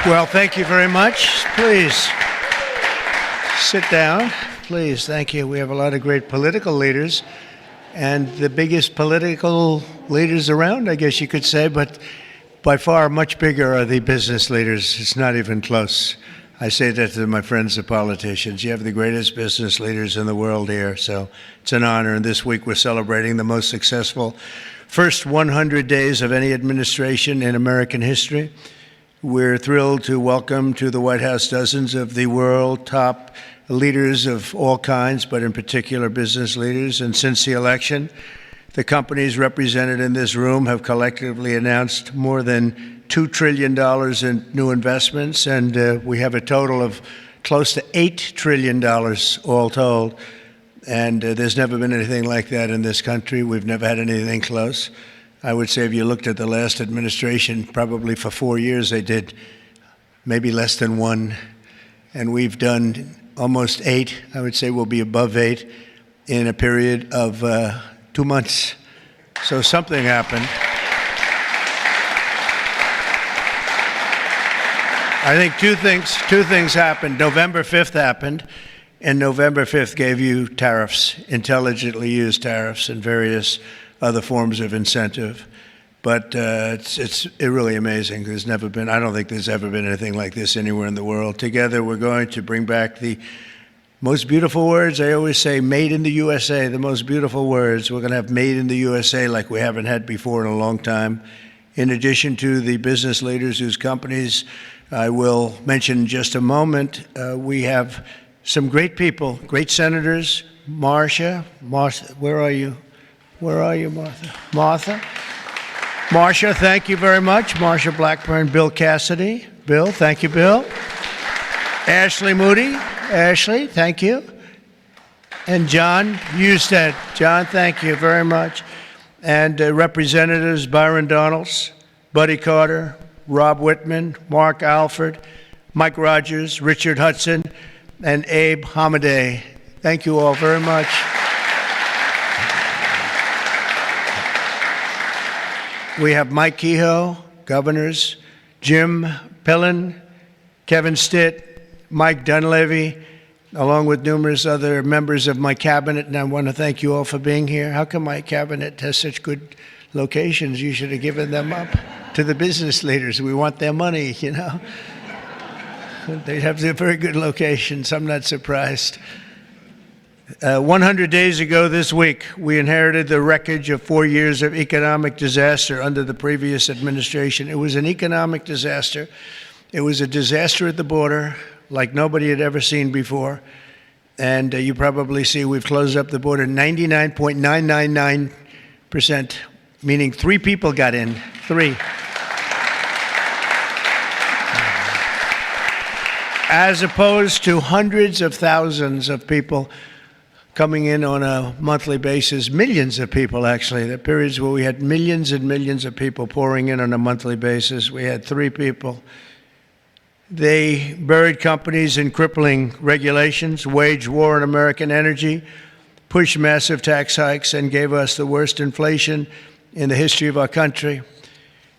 Well, thank you very much. Please sit down. Please, thank you. We have a lot of great political leaders, and the biggest political leaders around, I guess you could say, but by far much bigger are the business leaders. It's not even close. I say that to my friends, the politicians. You have the greatest business leaders in the world here, so it's an honor. And this week we're celebrating the most successful first 100 days of any administration in American history. We're thrilled to welcome to the White House dozens of the world top leaders of all kinds, but in particular business leaders. And since the election, the companies represented in this room have collectively announced more than $2 trillion in new investments, and we have a total of close to $8 trillion all told. And there's never been anything like that in this country. We've never had anything close. I would say if you looked at the last administration, probably for 4 years they did maybe less than one. And we've done almost 8. I would say we'll be above 8 in a period of 2 months. So something happened. I think two things happened. November 5th happened, and November 5th gave you tariffs, intelligently used tariffs and various other forms of incentive. But it's really amazing. There's never been, I don't think there's ever been anything like this anywhere in the world. Together, we're going to bring back the most beautiful words. I always say made in the USA, the most beautiful words. We're going to have made in the USA like we haven't had before in a long time. In addition to the business leaders whose companies I will mention in just a moment, we have some great people, great senators. Marcia, where are you? Where are you, Martha? Marcia, thank you very much. Marcia Blackburn, Bill Cassidy. Bill, thank you, Bill. Ashley Moody. Ashley, thank you. And John Husted. John, thank you very much. And Representatives Byron Donalds, Buddy Carter, Rob Whitman, Mark Alford, Mike Rogers, Richard Hudson, and Abe Hamadeh. Thank you all very much. We have Mike Kehoe, governors, Jim Pillen, Kevin Stitt, Mike Dunleavy, along with numerous other members of my cabinet, and I want to thank you all for being here. How come my cabinet has such good locations? You should have given them up to the business leaders. We want their money, you know. They have their very good locations. I'm not surprised. 100 days ago this week, we inherited the wreckage of 4 years of economic disaster under the previous administration. It was an economic disaster. It was a disaster at the border like nobody had ever seen before. And you probably see we've closed up the border 99.999%, meaning 3 people got in. 3. As opposed to hundreds of thousands of people coming in on a monthly basis, millions of people actually. There are periods where we had millions and millions of people pouring in on a monthly basis. We had 3 people. They buried companies in crippling regulations, waged war on American energy, pushed massive tax hikes, and gave us the worst inflation in the history of our country.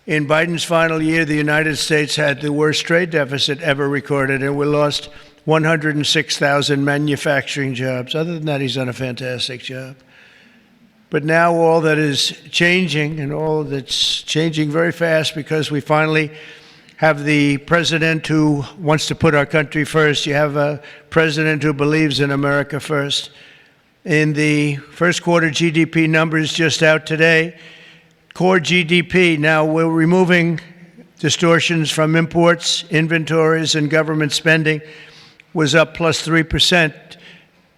In Biden's final year, the United States had the worst trade deficit ever recorded, and we lost 106,000 manufacturing jobs. Other than that, he's done a fantastic job. But now all that is changing, and all that's changing very fast, because we finally have the president who wants to put our country first. You have a president who believes in America first. In the first quarter GDP numbers just out today, core GDP, now we're removing distortions from imports, inventories, and government spending, was up plus 3%.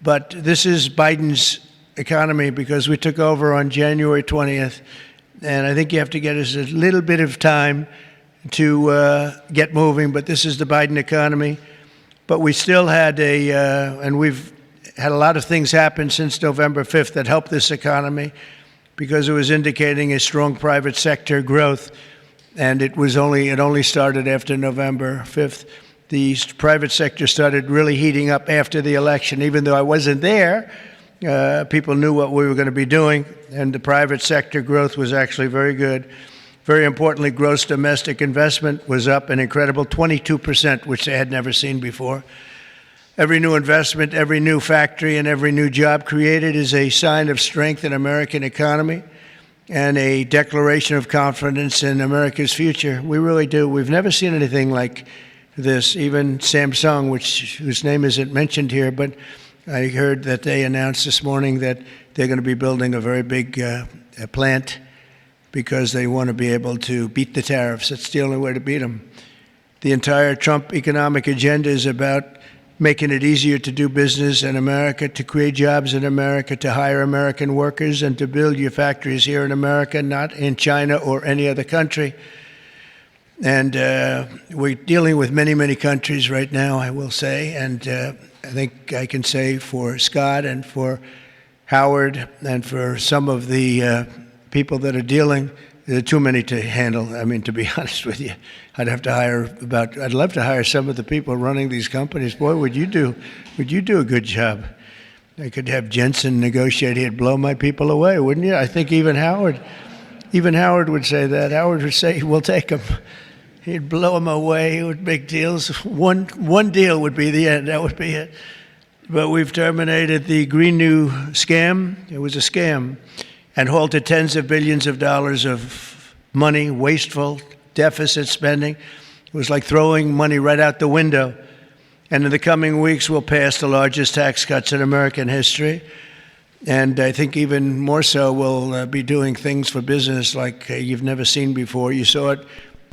But this is Biden's economy because we took over on January 20th. And I think you have to get us a little bit of time to get moving. But this is the Biden economy. But we still had and we've had a lot of things happen since November 5th that helped this economy because it was indicating a strong private sector growth. And it only started after November 5th. The private sector started really heating up after the election. Even though I wasn't there, people knew what we were going to be doing, and the private sector growth was actually very good. Very importantly, gross domestic investment was up an incredible 22%, which they had never seen before. Every new investment, every new factory, and every new job created is a sign of strength in American economy and a declaration of confidence in America's future. We really do. We've never seen anything like this. Even Samsung, whose name isn't mentioned here, but I heard that they announced this morning that they're going to be building a very big plant because they want to be able to beat the tariffs. That's the only way to beat them. The entire Trump economic agenda is about making it easier to do business in America, to create jobs in America, to hire American workers, and to build your factories here in America, not in China or any other country. And we're dealing with many, many countries right now, I will say. And I think I can say for Scott and for Howard and for some of the people that are dealing, there are too many to handle. I mean, to be honest with you, I'd love to hire some of the people running these companies. Boy, would you do a good job. I could have Jensen negotiate. He'd blow my people away, wouldn't you? I think even Howard would say that. Howard would say, we'll take them. He'd blow them away with big deals. One deal would be the end. That would be it. But we've terminated the Green New scam. It was a scam. And halted tens of billions of dollars of money, wasteful deficit spending. It was like throwing money right out the window. And in the coming weeks, we'll pass the largest tax cuts in American history. And I think even more so, we'll be doing things for business like you've never seen before. You saw it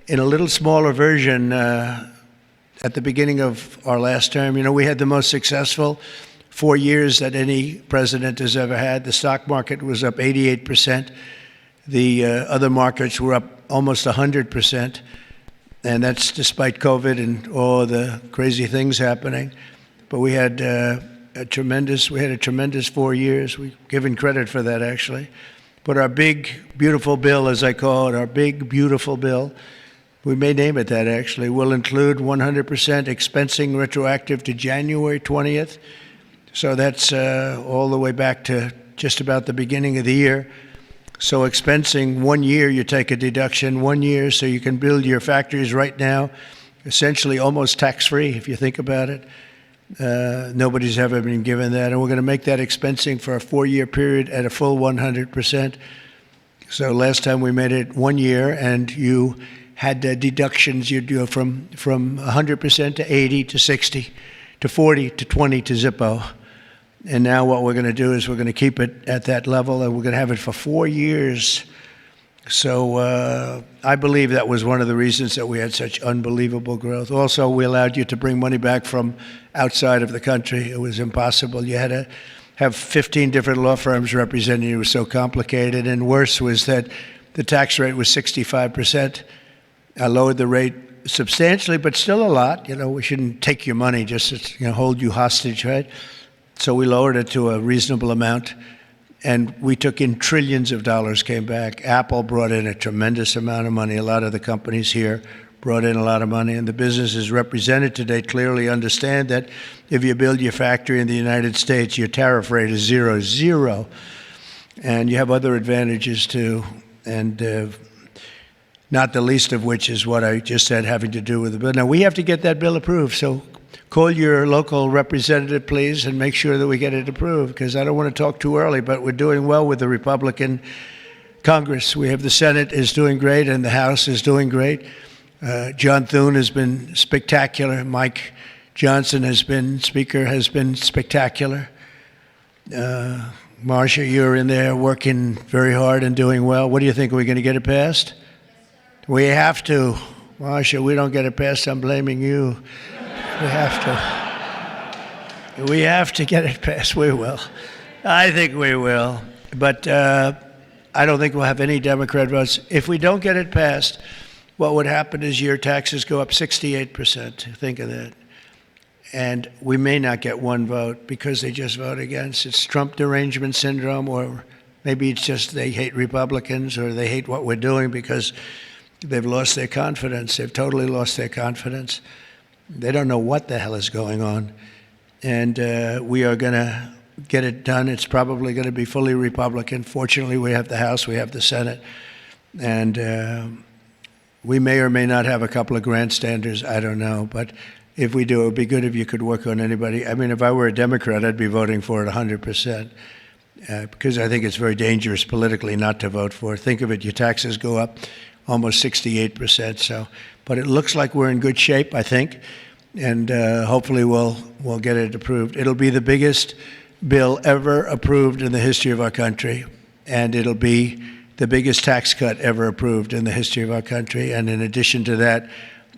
in a little smaller version at the beginning of our last term. You know, we had the most successful 4 years that any president has ever had. The stock market was up 88%. The other markets were up almost 100%. And that's despite COVID and all the crazy things happening. But we had a tremendous 4 years. We've given credit for that, actually. But our big, beautiful bill, as I call it, our big, beautiful bill, we may name it that, actually, will include 100% expensing retroactive to January 20th. So that's all the way back to just about the beginning of the year. So expensing 1 year, you take a deduction 1 year so you can build your factories right now, essentially almost tax-free if you think about it. Nobody's ever been given that. And we're going to make that expensing for a 4-year period at a full 100%. So last time we made it 1 year and you had deductions, you'd go from 100% to 80 to 60 to 40 to 20 to Zippo. And now what we're going to do is we're going to keep it at that level, and we're going to have it for 4 years. So I believe that was one of the reasons that we had such unbelievable growth. Also, we allowed you to bring money back from outside of the country. It was impossible. You had to have 15 different law firms representing you. It was so complicated. And worse was that the tax rate was 65%. I lowered the rate substantially, but still a lot. You know, we shouldn't take your money just to hold you hostage, right? So we lowered it to a reasonable amount, and we took in trillions of dollars, came back. Apple brought in a tremendous amount of money. A lot of the companies here brought in a lot of money, and the businesses represented today clearly understand that if you build your factory in the United States, your tariff rate is zero, and you have other advantages too, and not the least of which is what I just said, having to do with the bill. Now, we have to get that bill approved, so call your local representative, please, and make sure that we get it approved, because I don't want to talk too early, but we're doing well with the Republican Congress. We have the Senate is doing great, and the House is doing great. John Thune has been spectacular. Mike Johnson Speaker has been spectacular. Marcia, you're in there working very hard and doing well. What do you think? Are we going to get it passed? We have to. Marcia, we don't get it passed, I'm blaming you. We have to. We have to get it passed. We will. I think we will. But I don't think we'll have any Democrat votes. If we don't get it passed, what would happen is your taxes go up 68%. Think of that. And we may not get one vote because they just vote against. It's Trump derangement syndrome, or maybe it's just they hate Republicans, or they hate what we're doing because they've lost their confidence. They've totally lost their confidence. They don't know what the hell is going on. And we are going to get it done. It's probably going to be fully Republican. Fortunately, we have the House, we have the Senate. And we may or may not have a couple of grandstanders, I don't know. But if we do, it would be good if you could work on anybody. I mean, if I were a Democrat, I'd be voting for it 100%. Because I think it's very dangerous politically not to vote for it. Think of it, your taxes go up almost 68%. So, but it looks like we're in good shape, I think, and hopefully we'll get it approved. It'll be the biggest bill ever approved in the history of our country, and it'll be the biggest tax cut ever approved in the history of our country. And in addition to that,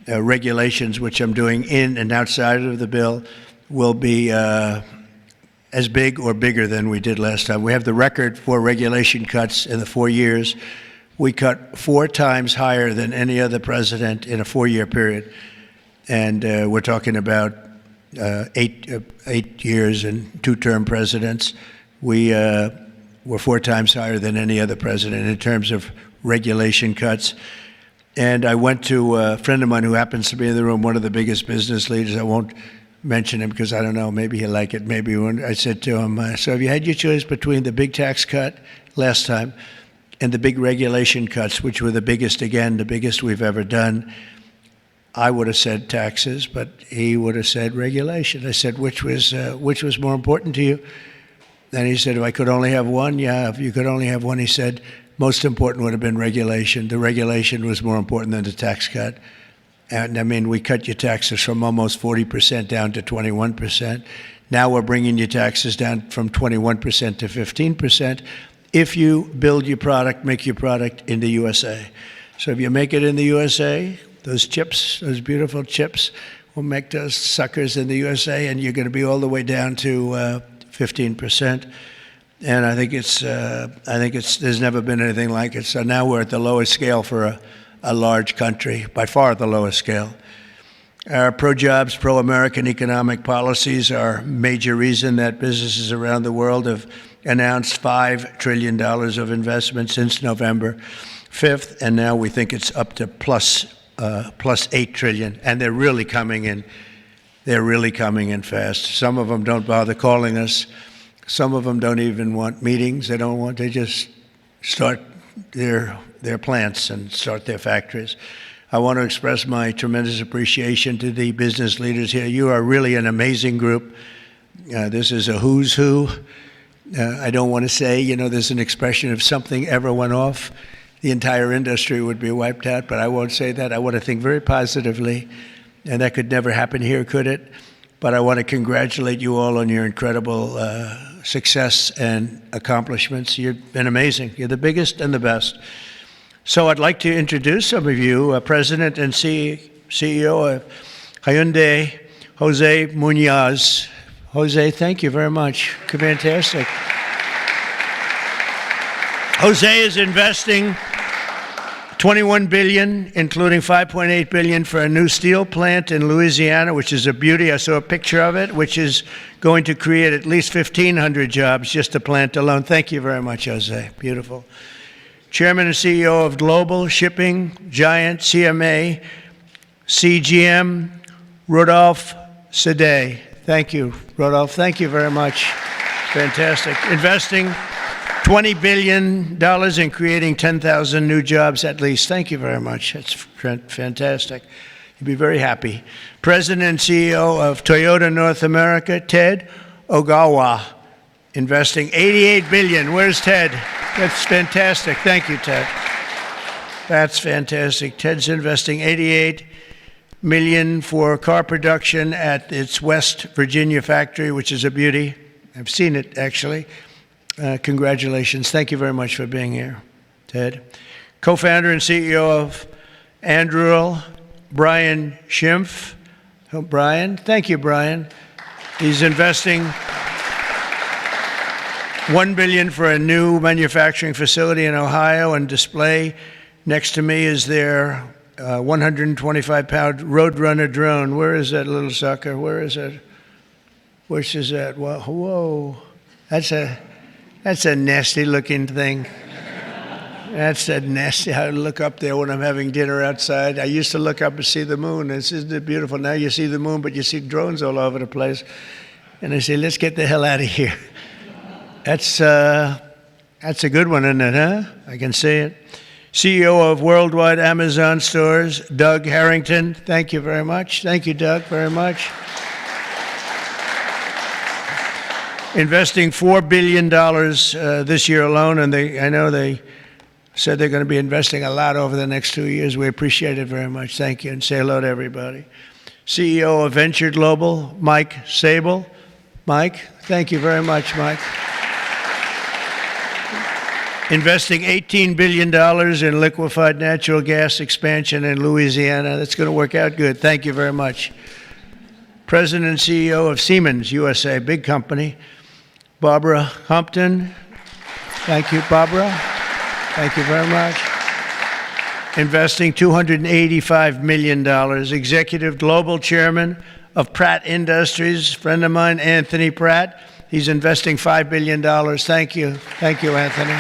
regulations, which I'm doing in and outside of the bill, will be as big or bigger than we did last time. We have the record for regulation cuts in the 4 years. We cut 4 times higher than any other president in a 4-year period. And we're talking about 8 years and 2-term presidents. We were 4 times higher than any other president in terms of regulation cuts. And I went to a friend of mine who happens to be in the room, one of the biggest business leaders. I won't mention him because I don't know, maybe he'll like it, maybe he won't. I said to him, so have you had your choice between the big tax cut last time and the big regulation cuts, which were the biggest, again, the biggest we've ever done? I would have said taxes, but he would have said regulation. I said, which was more important to you? And he said, if I could only have one, yeah, if you could only have one, he said, most important would have been regulation. The regulation was more important than the tax cut. And I mean, we cut your taxes from almost 40% down to 21%. Now we're bringing your taxes down from 21% to 15% if you build your product, make your product in the USA. So if you make it in the USA, those chips, those beautiful chips, we'll make those suckers in the USA, and you're going to be all the way down to 15%. And I think there's never been anything like it. So now we're at the lowest scale for a large country, by far the lowest scale. Our pro-jobs, pro-American economic policies are a major reason that businesses around the world have announced $5 trillion of investment since November 5th, and now we think it's up to plus $8 trillion, and they're really coming in. They're really coming in fast. Some of them don't bother calling us. Some of them don't even want meetings. They just start their plants and start their factories. I want to express my tremendous appreciation to the business leaders here. You are really an amazing group. This is a who's who. I don't want to say, there's an expression if something ever went off, the entire industry would be wiped out, but I won't say that. I want to think very positively, and that could never happen here, could it? But I want to congratulate you all on your incredible success and accomplishments. You've been amazing. You're the biggest and the best. So I'd like to introduce some of you, President and CEO of Hyundai, Jose Munoz. Jose, thank you very much. Fantastic. Jose is investing $21 billion, including $5.8 billion for a new steel plant in Louisiana, which is a beauty. I saw a picture of it, which is going to create at least 1,500 jobs, just the plant alone. Thank you very much, Jose. Beautiful. Chairman and CEO of global shipping giant CMA, CGM, Rodolphe Sade. Thank you, Rodolphe. Thank you very much. Fantastic. Investing $20 billion in creating 10,000 new jobs at least. Thank you very much. That's fantastic. You'll be very happy. President and CEO of Toyota North America, Ted Ogawa, investing $88 billion. Where's Ted? That's fantastic. Thank you, Ted. That's fantastic. Ted's investing $88 million for car production at its West Virginia factory, which is a beauty. I've seen it, actually. Congratulations. Thank you very much for being here, Ted. Co-founder and CEO of Anduril, Brian Schimpf. Oh, Brian. Thank you, Brian. He's investing $1 billion for a new manufacturing facility in Ohio and display. Next to me is their 125-pound Roadrunner drone. Where is that little sucker? Where is it? Which is that? Whoa. That's a nasty-looking thing. That's a nasty. I look up there when I'm having dinner outside. I used to look up and see the moon. Isn't it beautiful? Now you see the moon, but you see drones all over the place. And I say, let's get the hell out of here. That's a good one, isn't it, huh? I can see it. CEO of Worldwide Amazon Stores, Doug Harrington. Thank you very much. Thank you, Doug, very much. Investing $4 billion this year alone, and I know they said they're going to be investing a lot over the next 2 years. We appreciate it very much. Thank you, and say hello to everybody. CEO of Venture Global, Mike Sable. Mike, thank you very much, Mike. Investing $18 billion in liquefied natural gas expansion in Louisiana. That's going to work out good. Thank you very much. President and CEO of Siemens USA, big company, Barbara Humpton. Thank you, Barbara. Thank you very much. Investing $285 million. Executive Global Chairman of Pratt Industries, friend of mine, Anthony Pratt. He's investing $5 billion. Thank you. Thank you, Anthony.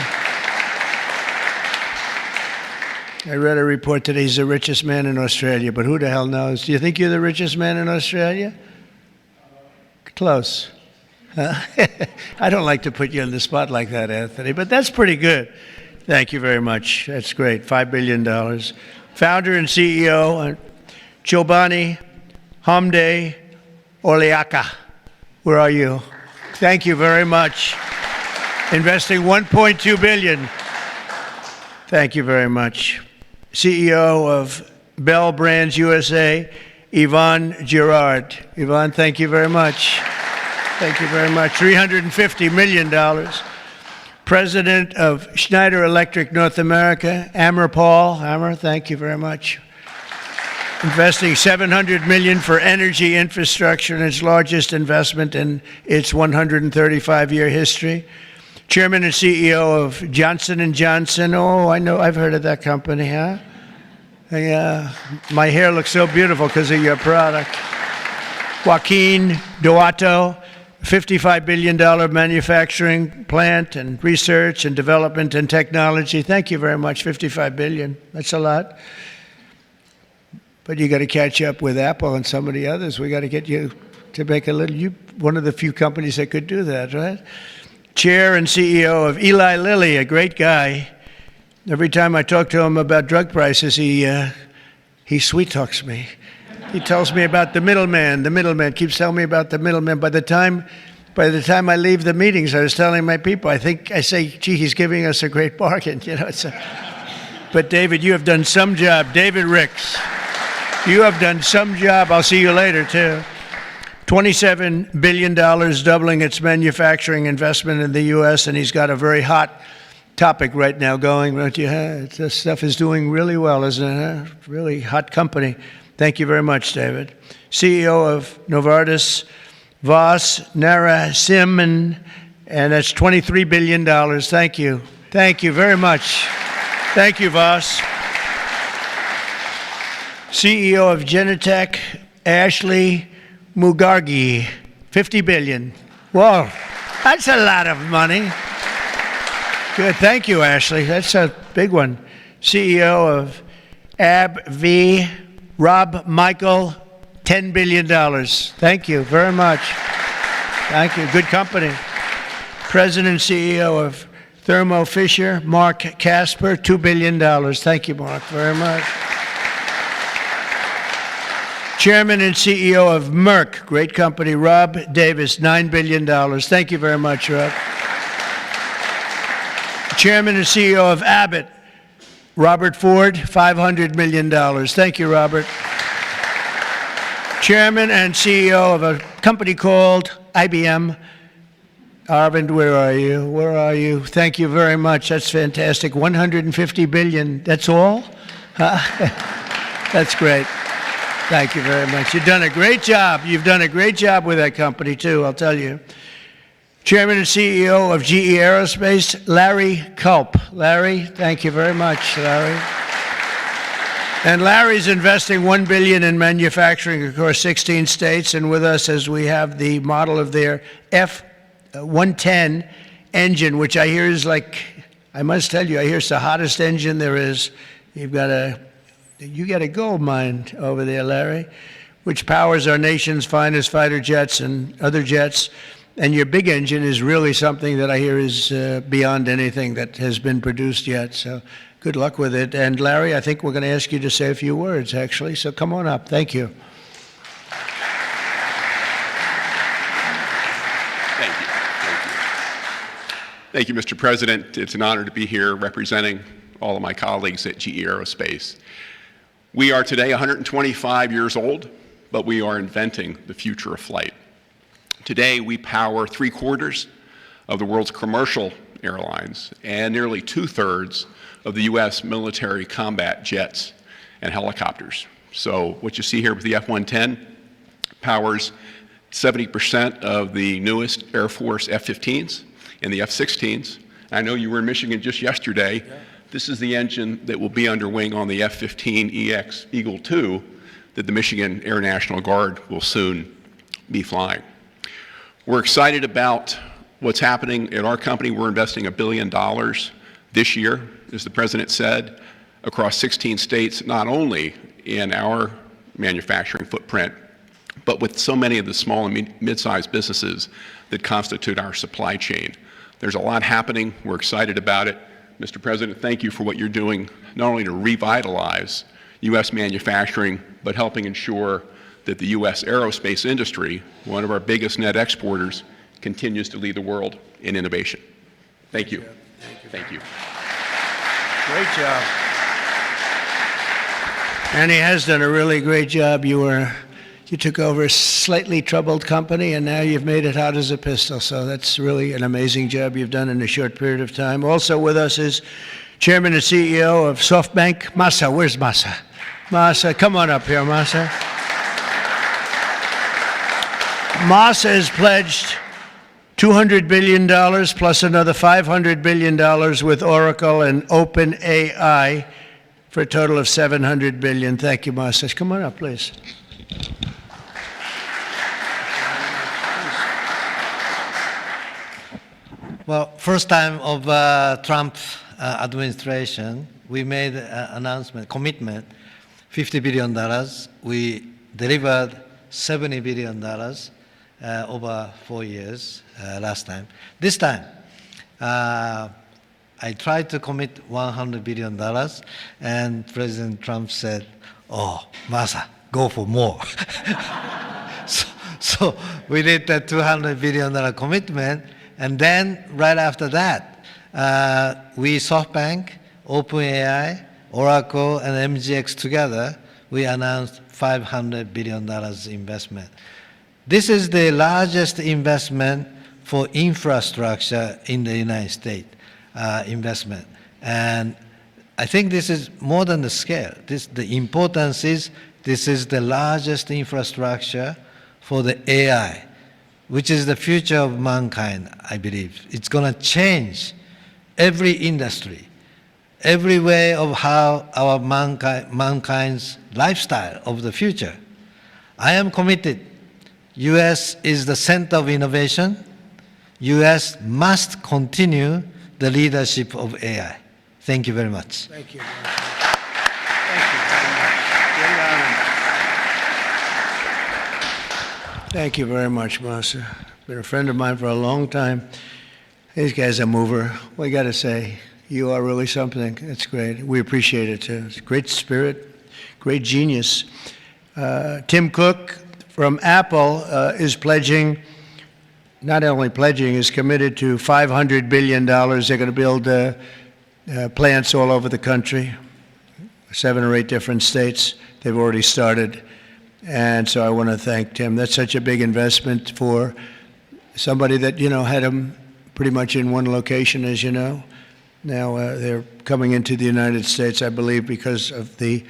I read a report today he's the richest man in Australia, but who the hell knows? Do you think you're the richest man in Australia? Close. I don't like to put you on the spot like that, Anthony, but that's pretty good. Thank you very much. That's great. $5 billion. Founder and CEO, Chobani Hamde Oleaka. Where are you? Thank you very much. Investing $1.2 billion. Thank you very much. CEO of Bell Brands USA, Yvonne Girard. Yvonne, thank you very much. Thank you very much. $350 million. President of Schneider Electric North America, Amar Paul. Amar, thank you very much. Investing $700 million for energy infrastructure in its largest investment in its 135-year history. Chairman and CEO of Johnson & Johnson. Oh, I know, I've heard of that company, huh? Yeah, my hair looks so beautiful because of your product. Joaquin Duato, $55 billion manufacturing plant and research and development and technology. Thank you very much, $55 billion. That's a lot. But you got to catch up with Apple and some of the others. We got to get you to make a little, you one of the few companies that could do that, right? Chair and CEO of Eli Lilly, a great guy. Every time I talk to him about drug prices, he sweet talks me. He tells me about the middleman. The middleman keeps telling me about the middleman. By the time I leave the meetings, I was telling my people, I say, gee, he's giving us a great bargain. You know, but David, you have done some job. David Ricks, you have done some job. I'll see you later, too. $27 billion, doubling its manufacturing investment in the U.S., and he's got a very hot topic right now going, don't you? This stuff is doing really well, isn't it? Really hot company. Thank you very much, David. CEO of Novartis, Vas Narasimhan, and that's $23 billion. Thank you. Thank you very much. Thank you, Vas. CEO of Genentech, Ashley Mugargi, $50 billion. Whoa, that's a lot of money. Good, thank you, Ashley. That's a big one. CEO of AbbVie, Rob Michael, $10 billion. Thank you very much. Thank you, good company. President and CEO of Thermo Fisher, Mark Casper, $2 billion. Thank you, Mark, very much. Chairman and CEO of Merck, great company, Rob Davis, $9 billion. Thank you very much, Rob. Chairman and CEO of Abbott, Robert Ford, $500 million. Thank you, Robert. Chairman and CEO of a company called IBM. Arvind, where are you? Where are you? Thank you very much. That's fantastic. $150 billion. That's all? That's great. Thank you very much. You've done a great job. You've done a great job with that company, too, I'll tell you. Chairman and CEO of GE Aerospace, Larry Culp. Larry, thank you very much, Larry. And Larry's investing $1 billion in manufacturing across 16 states, and with us as we have the model of their F-110 engine, which I hear is like, I must tell you, I hear it's the hottest engine there is. You got a gold mine over there, Larry, which powers our nation's finest fighter jets and other jets. And your big engine is really something that I hear is beyond anything that has been produced yet. So good luck with it. And Larry, I think we're going to ask you to say a few words, actually. So come on up. Thank you. Thank you, Mr. President. It's an honor to be here representing all of my colleagues at GE Aerospace. We are today 125 years old, but we are inventing the future of flight. Today, we power 3/4 of the world's commercial airlines and nearly 2/3 of the U.S. military combat jets and helicopters. So what you see here with the F-110 powers 70% of the newest Air Force F-15s and the F-16s. I know you were in Michigan just yesterday. Yeah. This is the engine that will be under wing on the F-15EX Eagle II that the Michigan Air National Guard will soon be flying. We're excited about what's happening at our company. We're investing $1 billion this year, as the President said, across 16 states, not only in our manufacturing footprint, but with so many of the small and mid-sized businesses that constitute our supply chain. There's a lot happening. We're excited about it. Mr. President, thank you for what you're doing, not only to revitalize U.S. manufacturing, but helping ensure that the U.S. aerospace industry, one of our biggest net exporters, continues to lead the world in innovation. Thank you. Thank you. Great job. And he has done a really great job. You took over a slightly troubled company, and now you've made it hot as a pistol. So that's really an amazing job you've done in a short period of time. Also with us is Chairman and CEO of SoftBank, Masa. Where's Masa? Masa, come on up here, Masa. Masa has pledged $200 billion plus another $500 billion with Oracle and OpenAI for a total of $700 billion. Thank you, Masa. Come on up, please. Well, first time of Trump administration, we made an announcement, commitment, $50 billion. We delivered $70 billion over 4 years last time. This time, I tried to commit $100 billion, and President Trump said, "Oh, Masa, go for more." so we did that $200 billion commitment. And then, right after that, we, SoftBank, OpenAI, Oracle, and MGX together, we announced $500 billion investment. This is the largest investment for infrastructure in the United States, investment. And I think this is more than the scale. The importance is this is the largest infrastructure for the AI, which is the future of mankind, I believe. It's going to change every industry, every way of how our mankind's lifestyle of the future. I am committed. U.S. is the center of innovation. U.S. must continue the leadership of AI. Thank you very much. Thank you. Thank you very much, Masa. Been a friend of mine for a long time. These guys are mover. We got to say, you are really something. It's great. We appreciate it too. It's great spirit, great genius. Tim Cook from Apple is pledging, not only pledging, is committed to $500 billion. They're going to build plants all over the country, 7 or 8 different states. They've already started. And so I want to thank Tim. That's such a big investment for somebody that, had them pretty much in one location, as you know. Now they're coming into the United States, I believe, because of the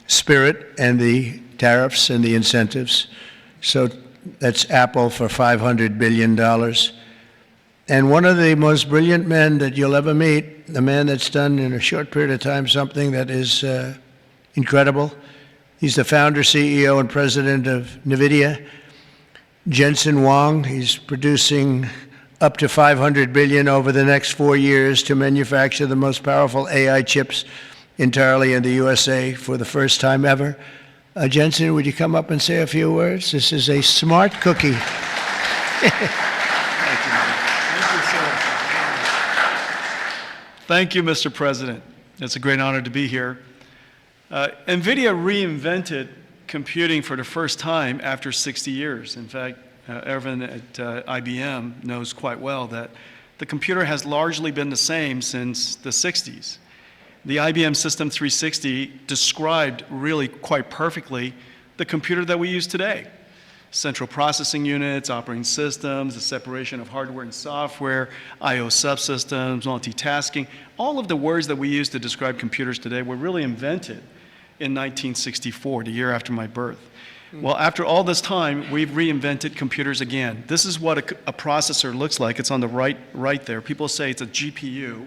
spirit and the tariffs and the incentives. So that's Apple for $500 billion. And one of the most brilliant men that you'll ever meet, the man that's done in a short period of time something that is incredible. He's the founder, CEO, and president of NVIDIA, Jensen Huang. He's producing up to $500 billion over the next 4 years to manufacture the most powerful AI chips entirely in the USA for the first time ever. Jensen, would you come up and say a few words? This is a smart cookie. Thank you, sir. Thank you, Mr. President. It's a great honor to be here. NVIDIA reinvented computing for the first time after 60 years. In fact, Ervin at IBM knows quite well that the computer has largely been the same since the 60s. The IBM System 360 described really quite perfectly the computer that we use today. Central processing units, operating systems, the separation of hardware and software, I/O subsystems, multitasking. All of the words that we use to describe computers today were really invented in 1964, the year after my birth. Well, after all this time, we've reinvented computers again. This is what a processor looks like. It's on the right there. People say it's a GPU.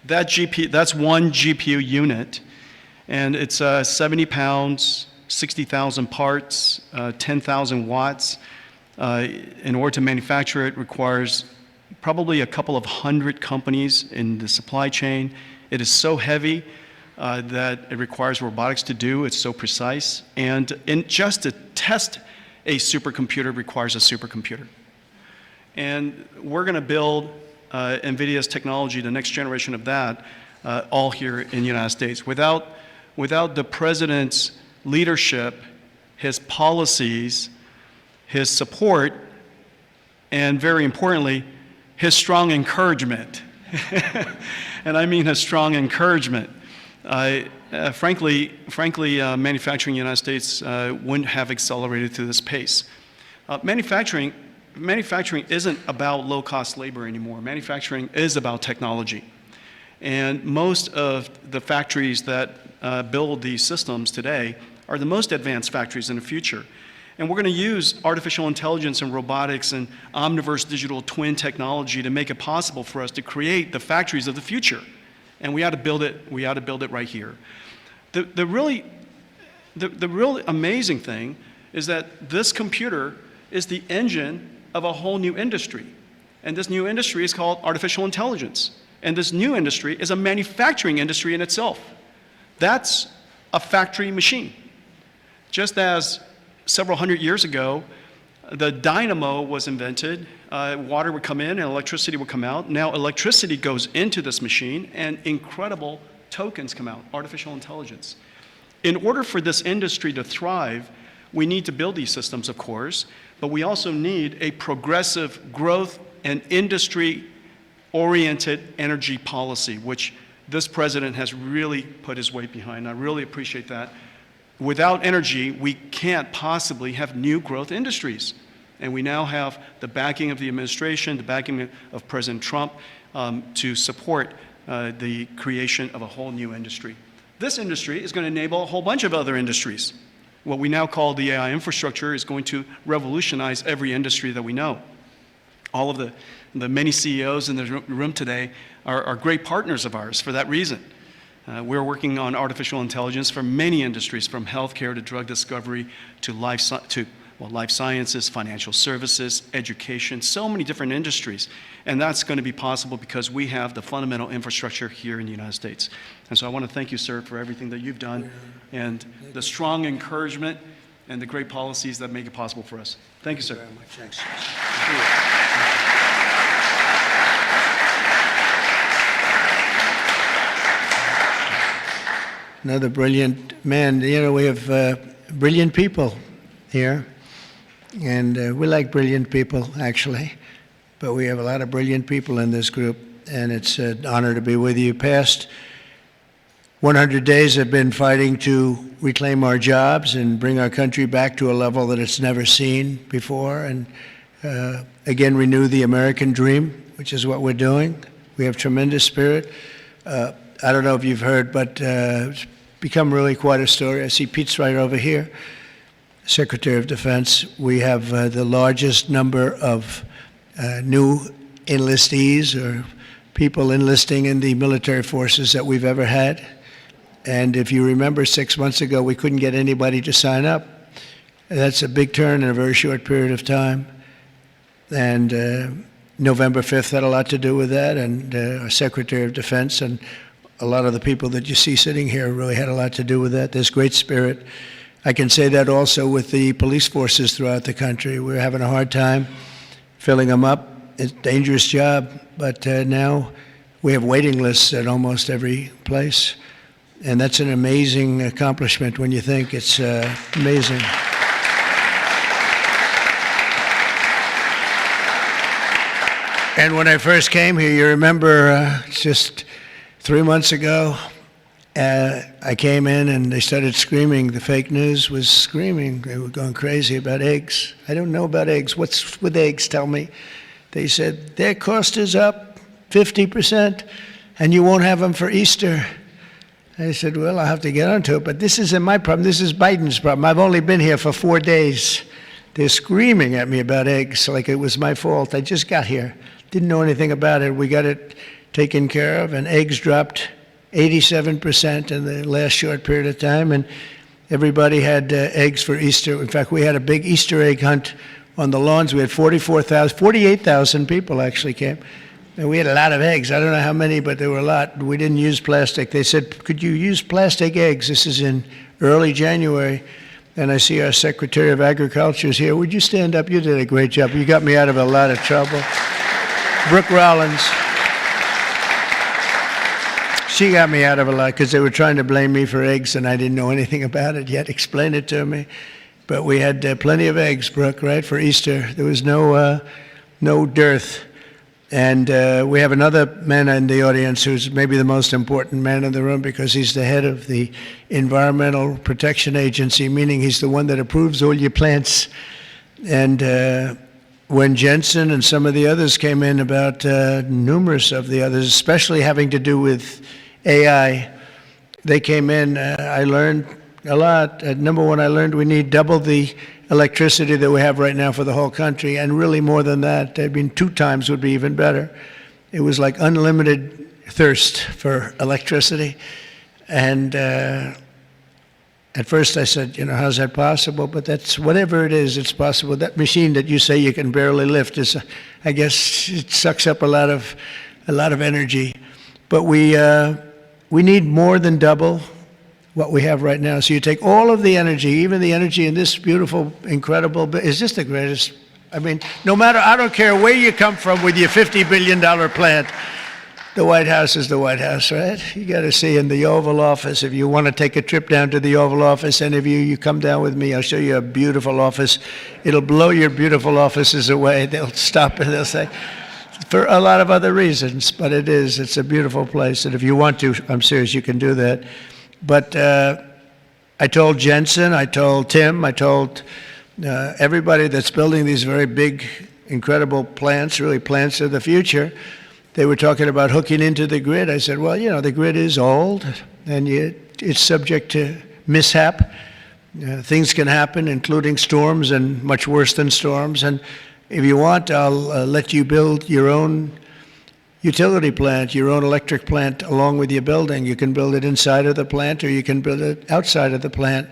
That's one GPU unit, and it's 70 pounds, 60,000 parts, 10,000 watts. In order to manufacture it requires probably a couple of hundred companies in the supply chain. It is so heavy that it requires robotics to do. It's so precise. And just to test a supercomputer requires a supercomputer. And we're going to build NVIDIA's technology, the next generation of that, all here in the United States. Without the president's leadership, his policies, his support, and very importantly, his strong encouragement. And I mean his strong encouragement. Frankly, manufacturing in the United States wouldn't have accelerated to this pace. Manufacturing isn't about low-cost labor anymore. Manufacturing is about technology. And most of the factories that build these systems today are the most advanced factories in the future. And we're going to use artificial intelligence and robotics and omniverse digital twin technology to make it possible for us to create the factories of the future. And we ought to build it right here. The really amazing thing is that this computer is the engine of a whole new industry. And this new industry is called artificial intelligence. And this new industry is a manufacturing industry in itself. That's a factory machine. Just as several hundred years ago, the dynamo was invented, water would come in and electricity would come out. Now electricity goes into this machine and incredible tokens come out, artificial intelligence. In order for this industry to thrive, we need to build these systems, of course, but we also need a progressive growth and industry-oriented energy policy, which this president has really put his weight behind. I really appreciate that. Without energy, we can't possibly have new growth industries. And we now have the backing of the administration, the backing of President Trump to support the creation of a whole new industry. This industry is going to enable a whole bunch of other industries. What we now call the AI infrastructure is going to revolutionize every industry that we know. All of the many CEOs in the room today are great partners of ours for that reason. We're working on artificial intelligence for many industries, from healthcare to drug discovery to life sciences, financial services, education, so many different industries. And that's going to be possible because we have the fundamental infrastructure here in the United States. And so I want to thank you, sir, for everything that you've done and the strong encouragement and the great policies that make it possible for us. Thank you, sir. Very much. Thanks. Another brilliant man. You know, we have brilliant people here, and we like brilliant people, actually, but we have a lot of brilliant people in this group, and it's an honor to be with you. Past 100 days have been fighting to reclaim our jobs and bring our country back to a level that it's never seen before, and again renew the American dream, which is what we're doing. We have tremendous spirit. I don't know if you've heard, but it's become really quite a story. I see Pete's right over here, Secretary of Defense. We have the largest number of new enlistees or people enlisting in the military forces that we've ever had. And if you remember, 6 months ago, we couldn't get anybody to sign up. That's a big turn in a very short period of time. And November 5th had a lot to do with that, and our Secretary of Defense and a lot of the people that you see sitting here really had a lot to do with that. There's great spirit. I can say that also with the police forces throughout the country. We're having a hard time filling them up. It's a dangerous job, but now we have waiting lists at almost every place. And that's an amazing accomplishment when you think. It's amazing. And when I first came here, you remember just 3 months ago, I came in and they started screaming. The fake news was screaming. They were going crazy about eggs. I don't know about eggs. What's with eggs? Tell me. They said, their cost is up 50%, and you won't have them for Easter. I said, well, I'll have to get onto it, but this isn't my problem. This is Biden's problem. I've only been here for 4 days. They're screaming at me about eggs like it was my fault. I just got here. Didn't know anything about it. We got it taken care of, and eggs dropped 87% in the last short period of time, and everybody had eggs for Easter. In fact, we had a big Easter egg hunt on the lawns. We had 48,000 people actually came. And we had a lot of eggs. I don't know how many, but there were a lot. We didn't use plastic. They said, could you use plastic eggs? This is in early January. And I see our Secretary of Agriculture is here. Would you stand up? You did a great job. You got me out of a lot of trouble. Brooke Rollins. She got me out of a lot because they were trying to blame me for eggs, and I didn't know anything about it yet. Explain it to me. But we had plenty of eggs, Brooke, right, for Easter. There was no dearth. And we have another man in the audience who's maybe the most important man in the room because he's the head of the Environmental Protection Agency, meaning he's the one that approves all your plants. And when Jensen and some of the others came in about numerous of the others, especially having to do with AI, they came in, I learned a lot. Number one, I learned we need double the electricity that we have right now for the whole country, and really more than that. I mean, 2 times would be even better. It was like unlimited thirst for electricity. And at first I said, how's that possible? But that's, whatever it is, it's possible. That machine that you say you can barely lift is, I guess, it sucks up a lot of energy. But we need more than double what we have right now. So you take all of the energy, even the energy in this beautiful, incredible, is this the greatest? I mean, no matter, I don't care where you come from with your $50 billion plant, the White House is the White House, right? You got to see in the Oval Office, if you want to take a trip down to the Oval Office, any of you come down with me, I'll show you a beautiful office. It'll blow your beautiful offices away. They'll stop and they'll say, for a lot of other reasons, but it's a beautiful place. And if you want to, I'm serious, you can do that. But I told Jensen, I told Tim, I told everybody that's building these very big, incredible plants, really plants of the future, they were talking about hooking into the grid. I said, well, the grid is old, and it's subject to mishap. Things can happen, including storms and much worse than storms. And if you want, I'll let you build your own utility plant, your own electric plant along with your building. You can build it inside of the plant or you can build it outside of the plant.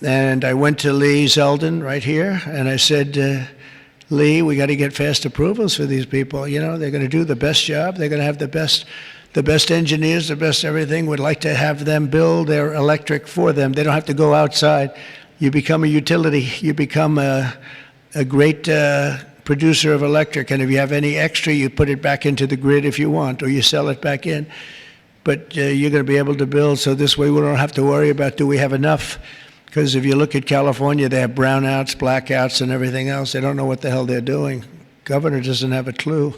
And I went to Lee Zeldin right here and I said, Lee, we got to get fast approvals for these people. They're going to do the best job. They're going to have the best engineers, the best everything. We'd like to have them build their electric for them. They don't have to go outside. You become a utility. You become a great producer of electric, and if you have any extra, you put it back into the grid if you want, or you sell it back in. But you're going to be able to build, so this way we don't have to worry about do we have enough, because if you look at California, they have brownouts, blackouts, and everything else. They don't know what the hell they're doing. Governor doesn't have a clue.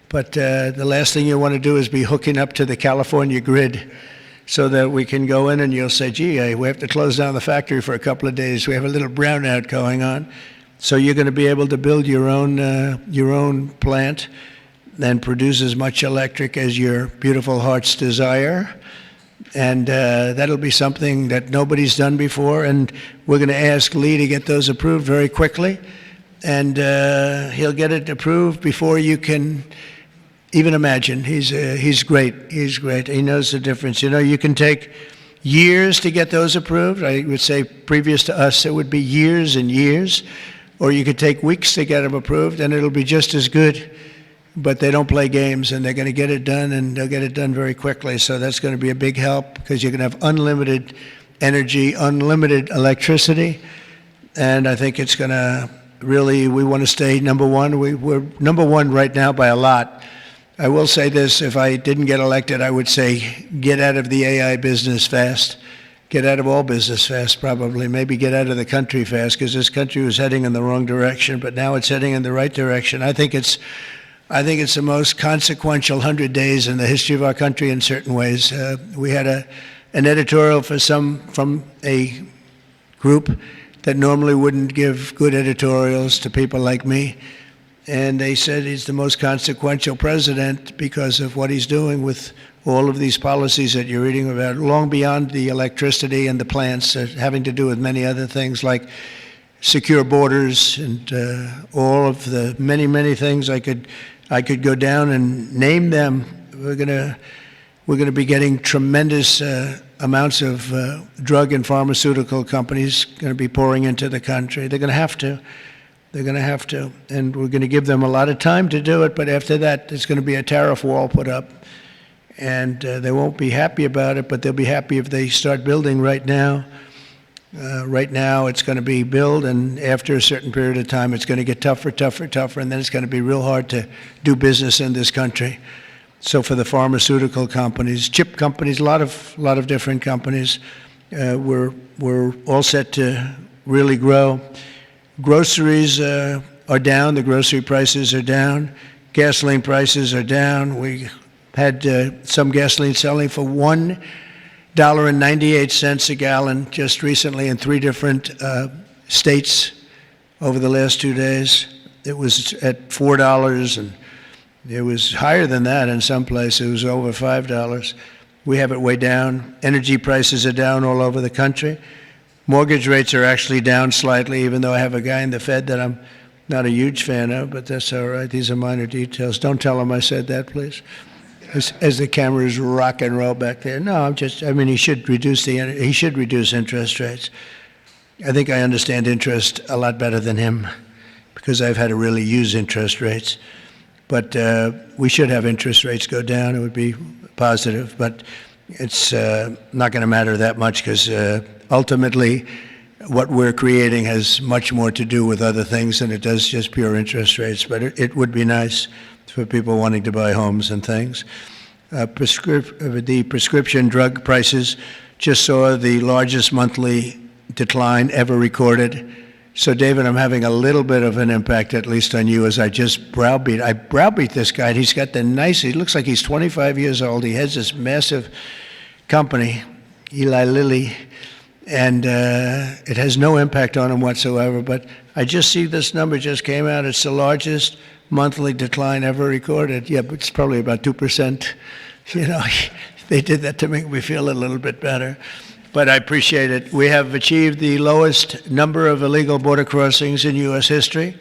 But the last thing you want to do is be hooking up to the California grid so that we can go in and you'll say, gee, we have to close down the factory for a couple of days. We have a little brownout going on. So you're going to be able to build your own plant and produce as much electric as your beautiful heart's desire. And that'll be something that nobody's done before. And we're going to ask Lee to get those approved very quickly. And he'll get it approved before you can even imagine. He's great. He's great. He knows the difference. You can take years to get those approved. I would say previous to us, it would be years and years. Or you could take weeks to get them approved, and it'll be just as good. But they don't play games, and they're going to get it done, and they'll get it done very quickly. So that's going to be a big help because you're going to have unlimited energy, unlimited electricity. And I think it's going to really, we want to stay number one. We're number one right now by a lot. I will say this, if I didn't get elected, I would say get out of the AI business fast. Get out of all business fast, probably. Maybe get out of the country fast, because this country was heading in the wrong direction, but now it's heading in the right direction. I think it's the most consequential 100 days in the history of our country in certain ways. We had an editorial from a group that normally wouldn't give good editorials to people like me. And they said he's the most consequential president because of what he's doing with all of these policies that you're reading about, long beyond the electricity and the plants, having to do with many other things like secure borders and all of the many, many things. I could go down and name them. We're gonna be getting tremendous amounts of drug and pharmaceutical companies going to be pouring into the country. They're going to have to. They're going to have to, and we're going to give them a lot of time to do it, but after that, there's going to be a tariff wall put up, and they won't be happy about it, but they'll be happy if they start building right now. Right now, it's going to be built, and after a certain period of time, it's going to get tougher, and then it's going to be real hard to do business in this country. So for the pharmaceutical companies, chip companies, a lot of different companies, we're all set to really grow. Groceries are down. The grocery prices are down. Gasoline prices are down. We had some gasoline selling for $1.98 a gallon just recently in 3 different states over the last 2 days. It was at $4, and it was higher than that in some places. It was over $5. We have it way down. Energy prices are down all over the country. Mortgage rates are actually down slightly, even though I have a guy in the Fed that I'm not a huge fan of, but that's all right. These are minor details. Don't tell him I said that, please. As the cameras rock and roll back there. No, he should reduce interest rates. I think I understand interest a lot better than him because I've had to really use interest rates. But we should have interest rates go down. It would be positive, but it's not going to matter that much because ultimately what we're creating has much more to do with other things than it does just pure interest rates. But it would be nice for people wanting to buy homes and things. The prescription drug prices just saw the largest monthly decline ever recorded. So, David, I'm having a little bit of an impact, at least on you, as I just browbeat this guy. And he's got he looks like he's 25 years old. He has this massive company, Eli Lilly, and it has no impact on him whatsoever. But I just see this number just came out. It's the largest monthly decline ever recorded. Yeah, but it's probably about 2%. You know, they did that to make me feel a little bit better. But I appreciate it. We have achieved the lowest number of illegal border crossings in U.S. history,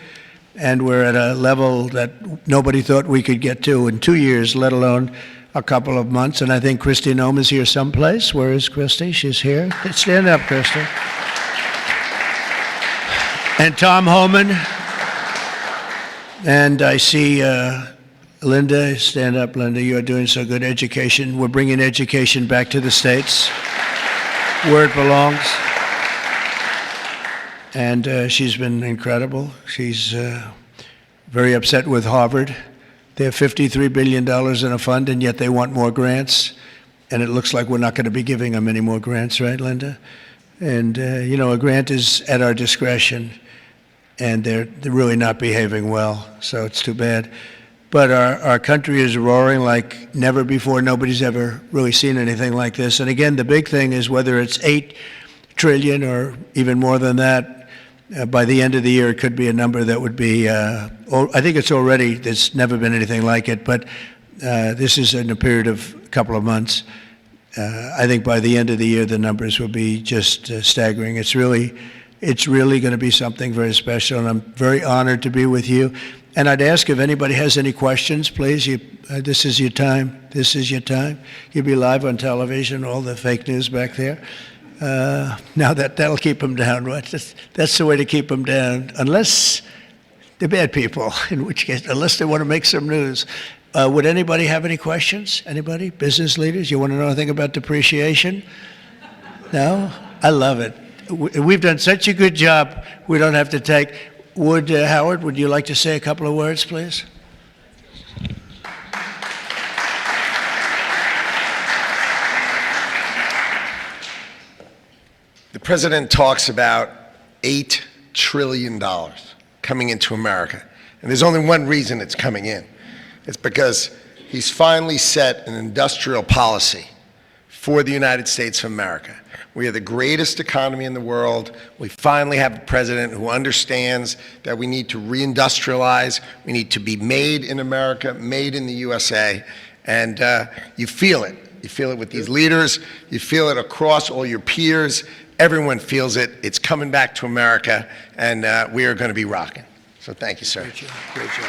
and we're at a level that nobody thought we could get to in 2 years, let alone a couple of months. And I think Kristi Noem is here someplace. Where is Kristi? She's here. Stand up, Kristi. And Tom Homan. And I see Linda. Stand up, Linda. You are doing so good. Education. We're bringing education back to the States, where it belongs. And she's been incredible. She's very upset with Harvard. They have $53 billion in a fund, and yet they want more grants. And it looks like we're not going to be giving them any more grants, right, Linda? And, a grant is at our discretion, and they're really not behaving well, so it's too bad. But our country is roaring like never before. Nobody's ever really seen anything like this. And again, the big thing is whether it's $8 trillion or even more than that, by the end of the year, it could be a number that would be, I think it's already, there's never been anything like it, but this is in a period of a couple of months. I think by the end of the year, the numbers will be just staggering. It's really going to be something very special, and I'm very honored to be with you. And I'd ask if anybody has any questions, please. This is your time. This is your time. You'll be live on television, all the fake news back there. Now that'll keep them down, right? That's the way to keep them down, unless they're bad people, in which case, unless they want to make some news. Would anybody have any questions? Anybody? Business leaders? You want to know anything about depreciation? No? I love it. We've done such a good job, we don't have to take. Howard, would you like to say a couple of words, please? President talks about $8 trillion coming into America. And there's only one reason it's coming in. It's because he's finally set an industrial policy for the United States of America. We are the greatest economy in the world. We finally have a president who understands that we need to reindustrialize. We need to be made in America, made in the USA. And you feel it. You feel it with these leaders. You feel it across all your peers. Everyone feels it. It's coming back to America, and we are going to be rocking. So thank you, sir. Great job. Great job.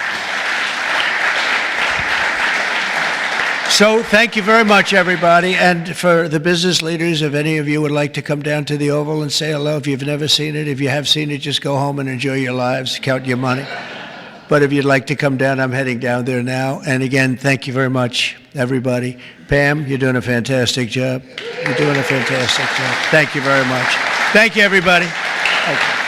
So thank you very much, everybody. And for the business leaders, if any of you would like to come down to the Oval and say hello, if you've never seen it, if you have seen it, just go home and enjoy your lives, count your money. But if you'd like to come down, I'm heading down there now. And again, thank you very much, everybody. Pam, you're doing a fantastic job. You're doing a fantastic job. Thank you very much. Thank you, everybody. Thank you.